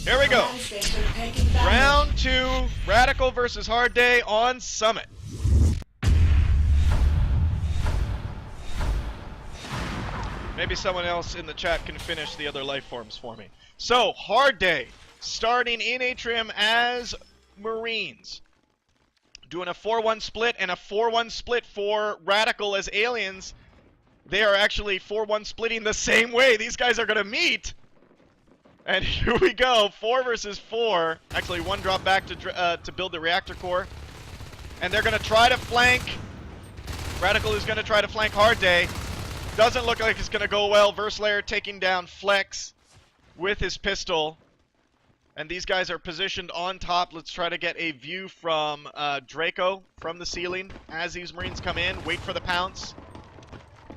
Here we go. Round 2, RadicaL versus Hard Day on Summit. Maybe someone else in the chat can finish the other life forms for me. So, Hard Day, starting in Atrium as Marines. Doing a 4-1 split and a 4-1 split for RadicaL as aliens. They are actually 4-1 splitting the same way. These guys are going to meet. And here we go, 4 versus 4. Actually, 1 drop back to build the reactor core. And they're going to try to flank. RadicaL is going to try to flank Hard Day. Doesn't look like it's going to go well. Verslayer taking down Flex with his pistol. And these guys are positioned on top. Let's try to get a view from Draco from the ceiling as these Marines come in. Wait for the pounce.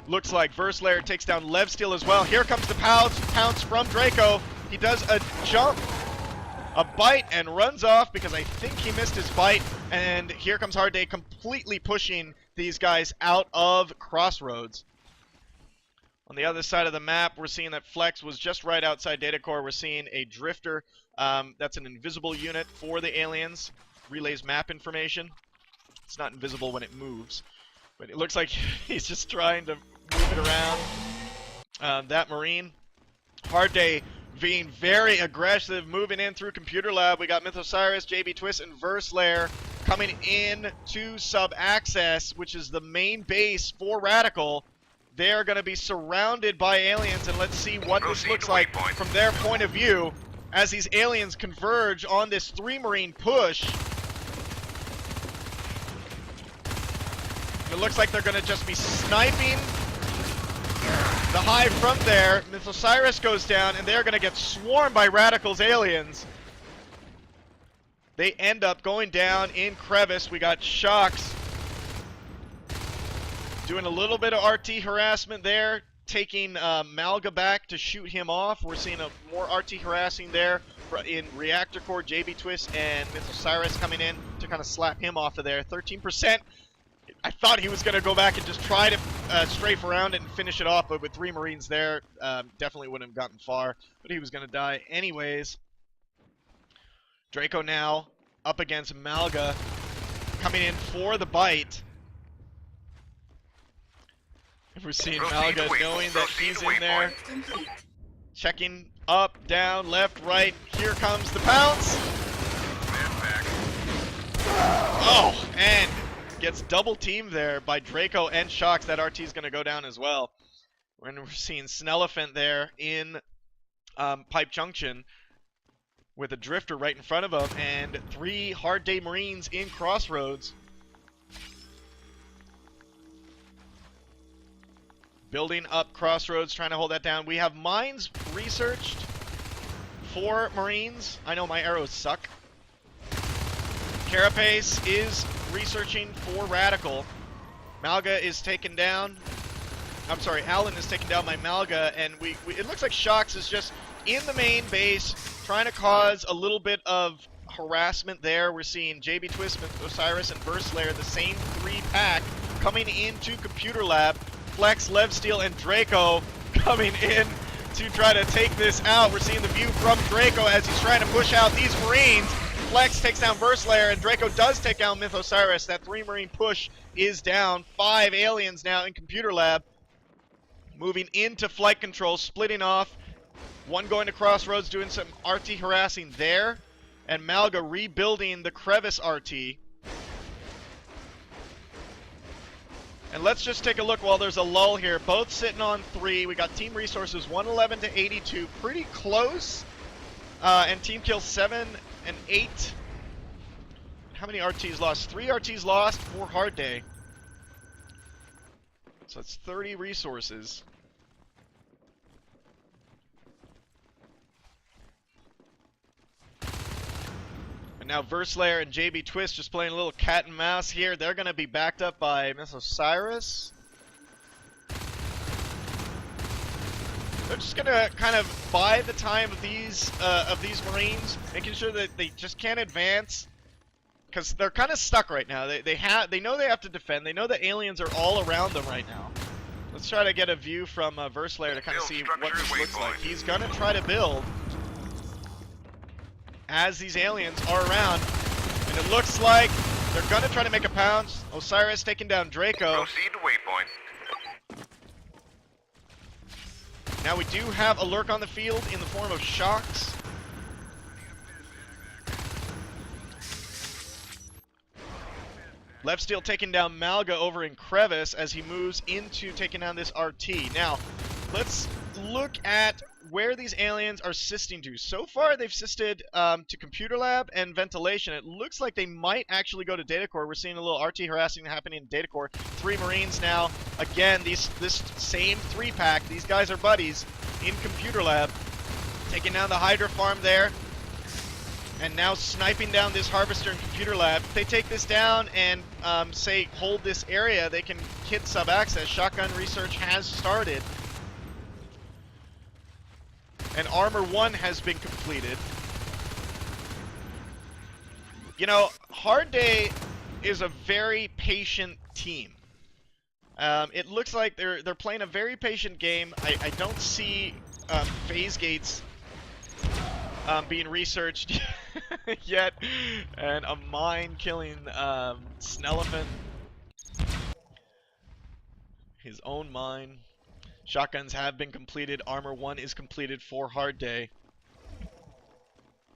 Looks like Verslayer takes down Levsteel as well. Here comes the pounce from Draco. He does a jump, a bite, and runs off because I think he missed his bite. And here comes Hard Day completely pushing these guys out of Crossroads. On the other side of the map, we're seeing that Flex was just right outside Data Core. We're seeing a Drifter. That's an invisible unit for the aliens. Relays map information. It's not invisible when it moves. But it looks like he's just trying to move it around. That Marine. Hard Day being very aggressive, moving in through Computer Lab. We got Mythosiris, JB Twist, and Verslayer coming in to Sub-Access, which is the main base for RadicaL. They are going to be surrounded by aliens, and let's see what this looks like from their point of view as these aliens converge on this 3 Marine push. It looks like they're going to just be sniping the hive from there. Mythosiris goes down, and they're going to get swarmed by RadicaL's aliens. They end up going down in Crevice. We got Shocks doing a little bit of RT harassment there, taking Malga back to shoot him off. We're seeing more RT harassing there in Reactor Core, JB Twist, and Mythosiris coming in to kind of slap him off of there. 13%. I thought he was going to go back and just try to strafe around it and finish it off, but with 3 Marines there, definitely wouldn't have gotten far. But he was going to die anyways. Draco now up against Malga, coming in for the bite. If we're seeing Malga knowing that he's in there, checking up, down, left, right. Here comes the pounce. Oh, and gets double teamed there by Draco and Shocks. That RT is going to go down as well. And we're seeing Snellefant there in Pipe Junction with a Drifter right in front of him, and 3 Hard Day Marines in Crossroads. Building up Crossroads, trying to hold that down. We have mines researched for Marines. I know my arrows suck. Carapace is researching for RadicaL. Malga is taken down. I'm sorry, Alan is taken down by Malga, and it looks like Shocks is just in the main base, trying to cause a little bit of harassment there. We're seeing JB Twist, Osiris, and Verslayer, the same 3-pack, coming into Computer Lab. Flex, Levsteel, and Draco coming in to try to take this out. We're seeing the view from Draco as he's trying to push out these Marines. Flex takes down Verslayer, and Draco does take down Mythosiris. That 3 Marine push is down. 5 aliens now in Computer Lab. Moving into flight control, splitting off. 1 going to Crossroads, doing some RT harassing there. And Malga rebuilding the Crevice RT. And let's just take a look while there's a lull here. Both sitting on 3. We got team resources 111 to 82. Pretty close. And team kills 7 and 8. How many RTs lost? 3 RTs lost for Hard Day. So it's 30 resources. And now Verslayer and JB Twist just playing a little cat and mouse here. They're going to be backed up by Mythosiris. They're just going to kind of buy the time of these Marines, making sure that they just can't advance, because they're kind of stuck right now. They know they have to defend. They know the aliens are all around them right now. Let's try to get a view from Verslayer to kind of see what this looks like. He's going to try to build. as these aliens are around. And it looks like they're going to try to make a pounce. Osiris taking down Draco. Proceed to waypoint. Now we do have a lurk on the field in the form of Shocks. Left Steel taking down Malga over in Crevice as he moves into taking down this RT. Now, let's look at where these aliens are assisting to. So far, they've assisted to Computer Lab and Ventilation. It looks like they might actually go to Data Core. We're seeing a little RT harassing happening in Data Core. 3 Marines now. Again, this same 3-pack. These guys are buddies in Computer Lab. Taking down the Hydra farm there. And now sniping down this Harvester in Computer Lab. If they take this down and, say, hold this area, they can hit sub-access. Shotgun research has started. And Armor 1 has been completed. You know, Hard Day is a very patient team. It looks like they're playing a very patient game. I don't see phase gates being researched yet, and a mine killing Snellefant. His own mine. Shotguns have been completed. Armor 1 is completed for Hard Day.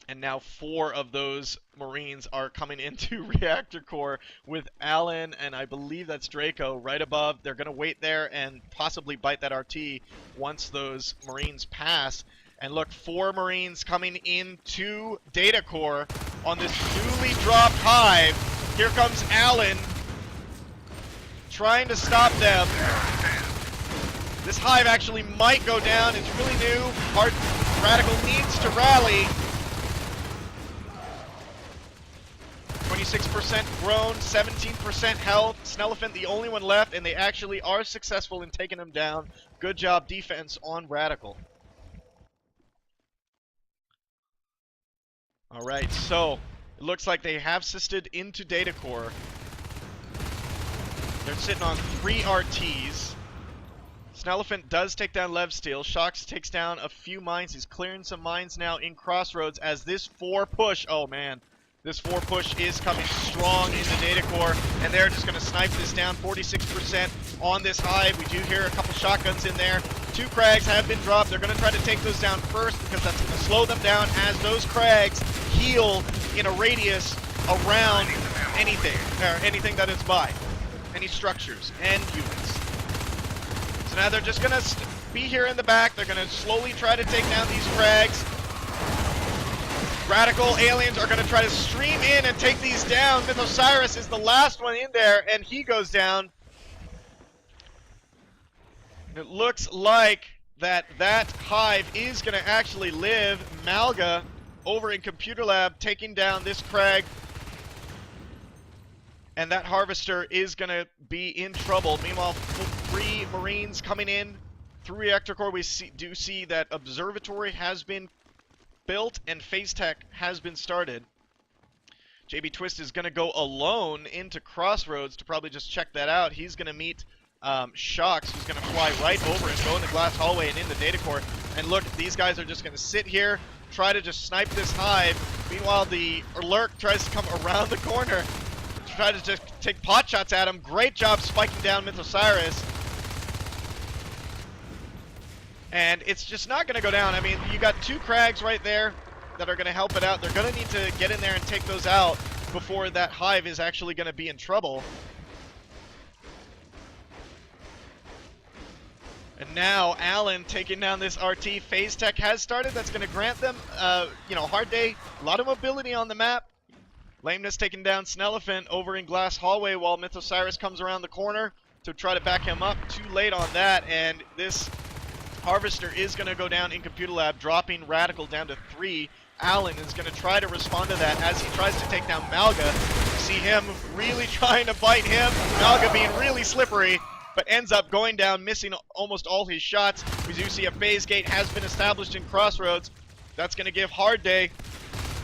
And now 4 of those Marines are coming into Reactor Core with Alan, and I believe that's Draco right above. They're going to wait there and possibly bite that RT once those Marines pass. And look, 4 Marines coming into Data Core on this newly dropped hive. Here comes Alan trying to stop them. This hive actually might go down. It's really new. RadicaL needs to rally. 26% grown, 17% health. Snellefant the only one left, and they actually are successful in taking him down. Good job defense on RadicaL. Alright, so it looks like they have assisted into Data Core. They're sitting on 3 RTs. Snellefant does take down Lev Steel. Shocks takes down a few mines. He's clearing some mines now in Crossroads as this 4 push, oh man, this 4 push is coming strong into Data Core, and they're just going to snipe this down. 46% on this hive. We do hear a couple shotguns in there. 2 Krags have been dropped. They're going to try to take those down first because that's going to slow them down as those Krags heal in a radius around anything, or anything that is by. Any structures and units. So now they're just going to be here in the back. They're going to slowly try to take down these Krags. RadicaL aliens are going to try to stream in and take these down. Mythosiris is the last one in there, and he goes down. It looks like that hive is going to actually live. Malga over in Computer Lab taking down this Krag. And that Harvester is going to be in trouble. Meanwhile, 3 Marines coming in through Reactor Core. We do see that Observatory has been built and Phase Tech has been started. JB Twist is going to go alone into Crossroads to probably just check that out. He's going to meet Shocks, who's going to fly right over and go in the glass hallway and in the Data Core. And look, these guys are just going to sit here, try to just snipe this hive. Meanwhile, the Lurk tries to come around the corner, try to just take pot shots at him. Great job spiking down Mythosiris. And it's just not going to go down. I mean, you got 2 Krags right there that are going to help it out. They're going to need to get in there and take those out before that hive is actually going to be in trouble. And now Alan taking down this RT. Phase Tech has started. That's going to grant them, Hard Day, a lot of mobility on the map. Lameness taking down Snellefant over in Glass Hallway while Mythosiris comes around the corner to try to back him up. Too late on that, and this Harvester is going to go down in Computer Lab, dropping RadicaL down to 3. Alan is going to try to respond to that as he tries to take down Malga. You see him really trying to bite him. Malga being really slippery, but ends up going down, missing almost all his shots. We do see a phase gate has been established in Crossroads. That's going to give Hard Day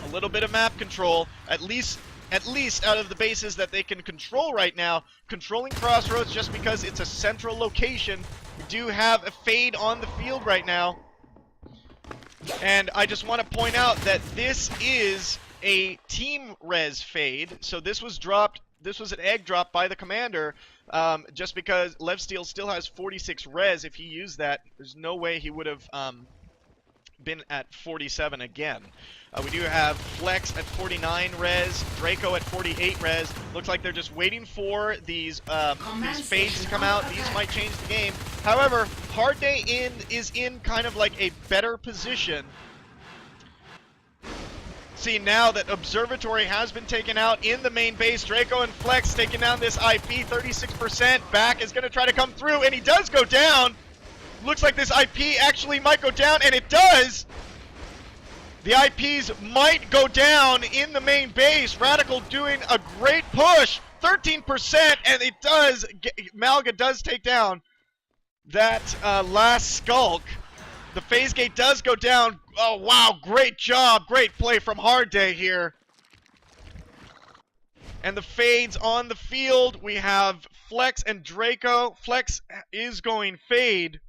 a little bit of map control, at least out of the bases that they can control right now. Controlling Crossroads just because it's a central location. We do have a fade on the field right now. And I just want to point out that this is a team res fade. So this was dropped. This was an egg drop by the commander. Just because Levsteel still has 46 res. If he used that, there's no way he would have been at 47 again. We do have Flex at 49 res, Draco at 48 res. Looks like they're just waiting for these fades to come out. These might change the game. However, Hard Day is in kind of like a better position. See, now that Observatory has been taken out in the main base, Draco and Flex taking down this IP, 36%. Back is going to try to come through, and he does go down. Looks like this IP actually might go down, and it does. The IPs might go down in the main base. RadicaL doing a great push, 13%, and it does. Malga does take down that last Skulk. The phase gate does go down. Oh, wow, great job. Great play from Hard Day here. And the fades on the field. We have Flex and Draco. Flex is going fade.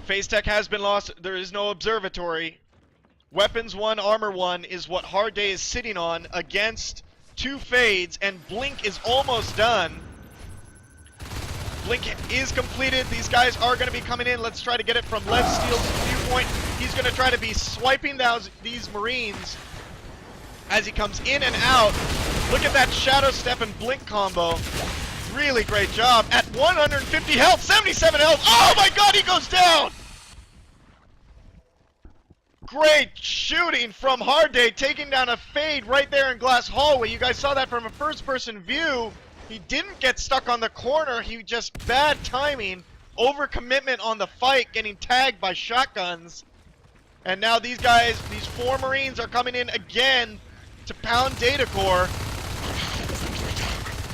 Phase tech has been lost. There is no Observatory. Weapons 1, Armor 1 is what Hard Day is sitting on against 2 fades, and Blink is almost done. Blink is completed. These guys are going to be coming in. Let's try to get it from Levsteel's viewpoint. He's going to try to be swiping these Marines as he comes in and out. Look at that Shadow Step and Blink combo. Really great job. At 150 health, 77 health. Oh my god, he goes down! Great shooting from Hard Day, taking down a fade right there in Glass Hallway. You guys saw that from a first-person view. He didn't get stuck on the corner. He just bad timing, overcommitment on the fight, getting tagged by shotguns. And now these guys, these 4 Marines are coming in again to pound Data Core.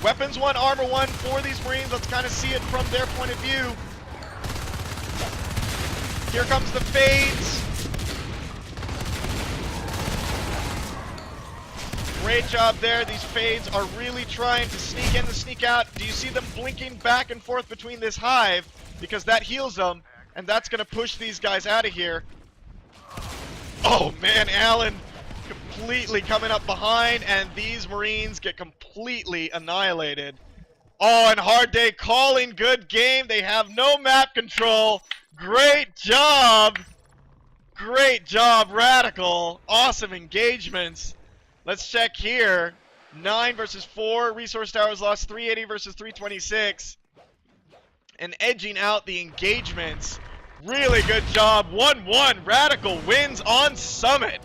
Weapons 1, Armor 1 for these Marines. Let's kind of see it from their point of view. Here comes the fades. Great job there. These fades are really trying to sneak in and sneak out. Do you see them blinking back and forth between this hive? Because that heals them, and that's going to push these guys out of here. Oh man, Allen completely coming up behind, and these Marines get completely annihilated. Oh, and Hard Day calling good game. They have no map control. Great job. Great job, RadicaL. Awesome engagements. Let's check here. 9 versus 4. Resource towers lost 380 versus 326. And edging out the engagements. Really good job. 1-1. RadicaL wins on Summit.